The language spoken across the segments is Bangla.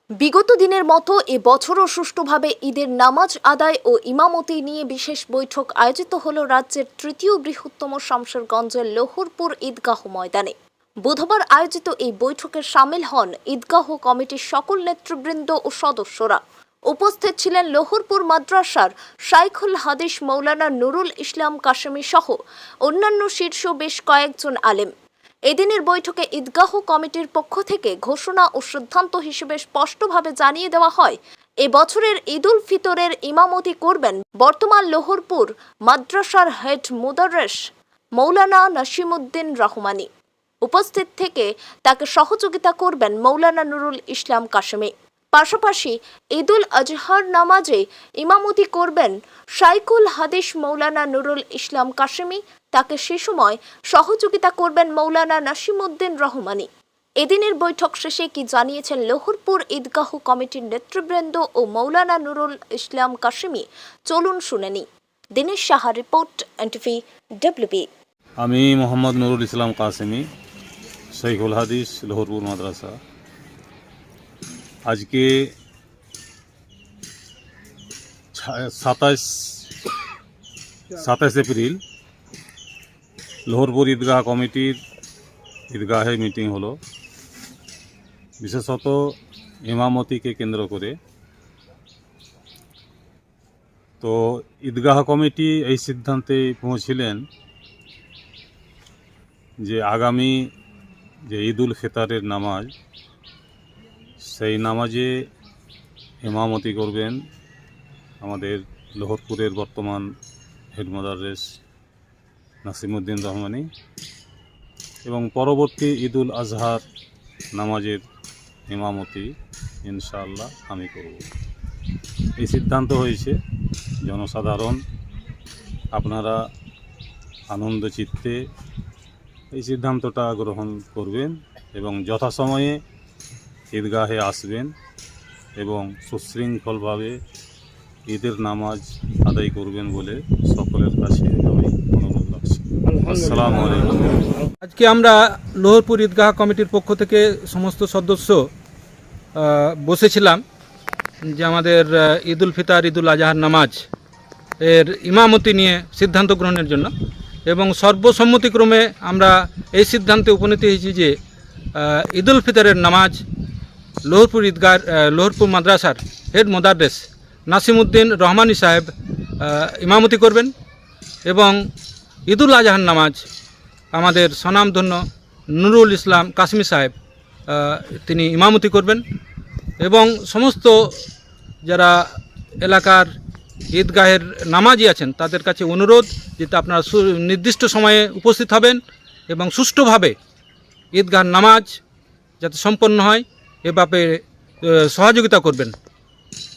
বিগত দিনের মতো এবছরও সুষ্ঠুভাবে ঈদের নামাজ আদায় ও ইমামতি নিয়ে বিশেষ বৈঠক আয়োজিত হলো রাজ্যের তৃতীয় বৃহত্তম শামশেরগঞ্জের লোহরপুর ঈদগাহ ময়দানে। বুধবার আয়োজিত এই বৈঠকে সামিল হন ঈদগাহ কমিটির সকল নেতৃবৃন্দ ও সদস্যরা। উপস্থিত ছিলেন লোহরপুর মাদ্রাসার শাইখুল হাদিস মৌলানা নুরুল ইসলাম কাশেমী সহ অন্যান্য শীর্ষ বেশ কয়েকজন আলেম। এদিনের বৈঠকে ঈদগাহ কমিটির পক্ষ থেকে ঘোষণা ও সিদ্ধান্ত হিসেবে স্পষ্টভাবে জানিয়ে দেওয়া হয়, এবছরের ঈদুল ফিতরের ইমামতি করবেন বর্তমান লোহরপুর মাদ্রাসার হেড মুদাররেস মৌলানা নাসিমউদ্দিন রহমানী। উপস্থিত থেকে তাকে সহযোগিতা করবেন মৌলানা নুরুল ইসলাম কাশেমী। পাশাপাশি ঈদুল আজহার নামাজে ইমামতি করবেন শাইখুল হাদিস মৌলানা নুরুল ইসলাম কাশেমী। তাকে সে সময় সহযোগিতা করবেন মৌলানা নাসিমউদ্দিন রহমানী। এদিনের বৈঠক শেষে কি জানিয়েছেন লোহরপুর ঈদগাহ কমিটির নেতৃবৃন্দ ও মৌলানা নুরুল ইসলাম কাশেমী, চলুন শুনে নি। Dinesh Saha report, NTV WB. আমি মোহাম্মদ নুরুল ইসলাম কাশেমী, শাইখুল হাদিস, লোহরপুর মাদ্রাসা। আজকে 27 এপ্রিল লোহরপুর ঈদগাহ কমিটির ঈদগাহে মিটিং হলো, বিশেষত ইমামতিকে কেন্দ্র করে। তো ঈদগাহ কমিটি এই সিদ্ধান্তে পৌঁছিলেন যে আগামী যে ঈদুল ফিতরের নামাজ, সেই নামাজে ইমামতি করবেন আমাদের লোহরপুরের বর্তমান হেড মুদাররেস নাসিমউদ্দিন রহমানী, এবং পরবর্তী ঈদুল আজহার নামাজের ইমামতি ইনশাআল্লাহ আমি করব। এই সিদ্ধান্ত হয়েছে। জনসাধারণ আপনারা আনন্দ চিত্তে এই সিদ্ধান্তটা গ্রহণ করবেন এবং যথাসময়ে ঈদগাহে আসবেন এবং সুশৃঙ্খলভাবে ঈদের নামাজ আদায় করবেন বলে সকলের কাছে আমি অনুরোধ রাখছি। আসসালামু আলাইকুম। আজকে আমরা লোহরপুর ঈদগাহ কমিটির পক্ষ থেকে সমস্ত সদস্য বসেছিলাম যে আমাদের ঈদুল ফিতর ঈদুল আজহার নামাজ এর ইমামতি নিয়ে সিদ্ধান্ত গ্রহণের জন্য, এবং সর্বসম্মতিক্রমে আমরা এই সিদ্ধান্তে উপনীত হয়েছি যে ঈদুল ফিতরের নামাজ লোহরপুর মাদ্রাসার হেড মুদাররেস নাসিমউদ্দিন রহমানী সাহেব ইমামতি করবেন, এবং ঈদুল আজহার নামাজ আমাদের স্বনামধন্য নুরুল ইসলাম কাশেমী সাহেব তিনি ইমামতি করবেন। এবং সমস্ত যারা এলাকার ঈদগাহের নামাজি আছেন তাদের কাছে অনুরোধ যে আপনারা নির্দিষ্ট সময়ে উপস্থিত হবেন এবং সুষ্ঠুভাবে ঈদগাহের নামাজ যাতে সম্পন্ন হয় এ ব্যাপারে সহযোগিতা করবেন।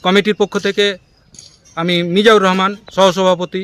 কমিটির পক্ষ থেকে আমি মিজাউর রহমান, সহসভাপতি,